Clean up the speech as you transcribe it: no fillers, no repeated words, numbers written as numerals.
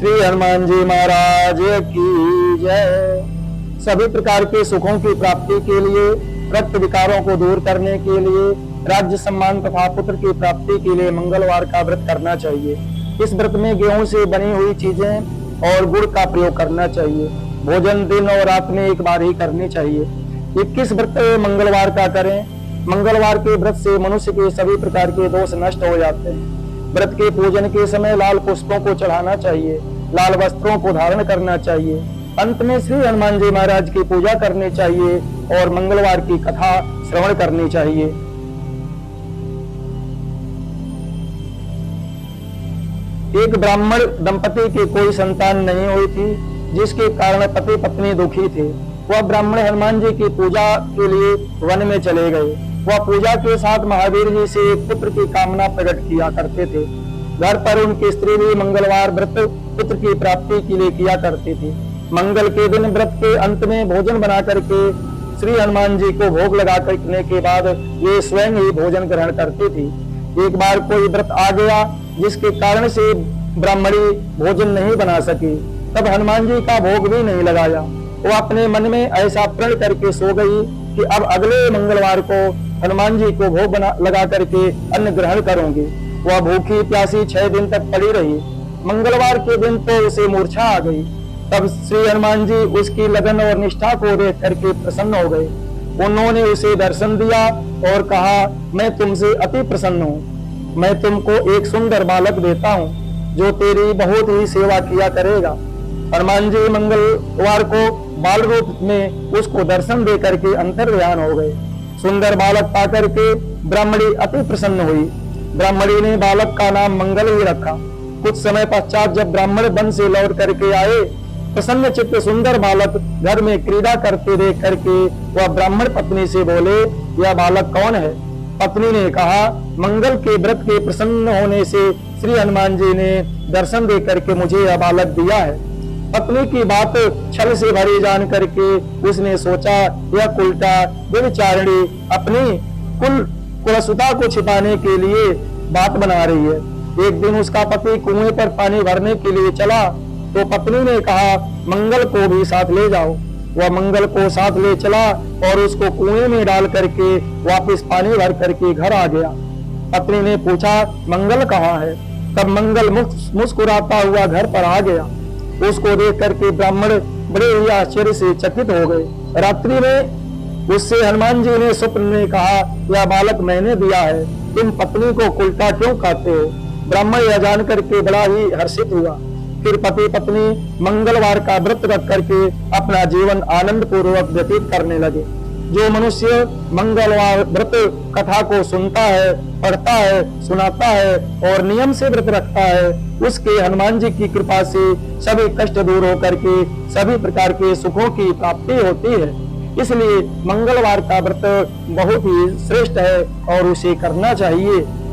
श्री हनुमान जी महाराज की जय। सभी प्रकार के सुखों की प्राप्ति के लिए, रक्त विकारों को दूर करने के लिए, राज्य सम्मान तथा पुत्र की प्राप्ति के लिए मंगलवार का व्रत करना चाहिए। इस व्रत में गेहूं से बनी हुई चीजें और गुड़ का प्रयोग करना चाहिए। भोजन दिन और रात में एक बार ही करनी चाहिए। 21 व्रत मंगलवार का करें। मंगलवार के व्रत से मनुष्य के सभी प्रकार के दोष नष्ट हो जाते हैं। व्रत के पूजन के समय लाल पुष्पों को चढ़ाना चाहिए, लाल वस्त्रों को धारण करना चाहिए। अंत में श्री हनुमान जी महाराज की पूजा करनी चाहिए और मंगलवार की कथा श्रवण करनी चाहिए। एक ब्राह्मण दंपति की कोई संतान नहीं हुई थी, जिसके कारण पति पत्नी दुखी थे। वह ब्राह्मण हनुमान जी की पूजा के लिए वन में चले गए। वह पूजा के साथ महावीर जी से एक पुत्र की कामना प्रकट किया करते थे। घर पर उनकी स्त्री भी मंगलवार व्रत पुत्र की प्राप्ति के लिए किया करती थी। मंगल के दिन व्रत के अंत में भोजन बना करके श्री हनुमान जी को भोग लगा करने के बाद ये स्वयं ही भोजन ग्रहण करती थी। एक बार कोई व्रत आ गया जिसके कारण से ब्राह्मणी भोजन नहीं बना सकी, तब हनुमान जी का भोग भी नहीं लगाया। वो अपने मन में ऐसा प्रण करके सो गई कि अब अगले मंगलवार को हनुमान जी को भोग लगा करके अन्न ग्रहण करूंगी। वह भूखी प्यासी 6 दिन तक पड़ी रही। मंगलवार के दिन तो उसे मूर्छा आ गई। तब श्री हनुमान जी उसकी लगन और निष्ठा को देख करके प्रसन्न हो गए। उन्होंने उसे दर्शन दिया और कहा, मैं तुमसे अति प्रसन्न हूँ। मैं तुमको एक सुंदर बालक देता हूँ जो तेरी बहुत ही सेवा किया करेगा। हनुमान जी मंगलवार को बाल रूप में उसको दर्शन दे करके अंतर्ध्यान हो गए। सुंदर बालक पाकर के ब्राह्मणी अति प्रसन्न हुई। ब्राह्मणी ने बालक का नाम मंगल ही रखा। कुछ समय पश्चात जब ब्राह्मण वन से लौट करके आए, प्रसन्न चित्त सुंदर बालक घर में क्रीड़ा करते देख करके वह ब्राह्मण पत्नी से बोले, यह बालक कौन है? पत्नी ने कहा, मंगल के व्रत के प्रसन्न होने से श्री हनुमान जी ने दर्शन दे करके मुझे यह बालक दिया है। पत्नी की बात छल से भरी जान करके उसने सोचा, यह कुलटा व्यभिचारिणी अपनी कुलसुता को छिपाने के लिए बात बना रही है। एक दिन उसका पति कुएं पर पानी भरने के लिए चला तो पत्नी ने कहा, मंगल को भी साथ ले जाओ। वह मंगल को साथ ले चला और उसको कुएं में डाल करके वापस पानी भर करके घर आ गया। पत्नी ने पूछा, मंगल कहाँ है? तब मंगल मुस्कुराता हुआ घर पर आ गया। उसको देख करके ब्राह्मण बड़े ही आश्चर्य से चकित हो गए। रात्रि में उससे हनुमान जी ने स्वप्न में कहा, यह बालक मैंने दिया है, तुम पत्नी को कुलटा क्यों कहते हो? ब्राह्मण यह जान करके बड़ा ही हर्षित हुआ। फिर पति पत्नी मंगलवार का व्रत रख करके अपना जीवन आनंद पूर्वक व्यतीत करने लगे। जो मनुष्य मंगलवार व्रत कथा को सुनता है, पढ़ता है, सुनाता है और नियम से व्रत रखता है, उसके हनुमान जी की कृपा से सभी कष्ट दूर होकर के सभी प्रकार के सुखों की प्राप्ति होती है। इसलिए मंगलवार का व्रत बहुत ही श्रेष्ठ है और उसे करना चाहिए।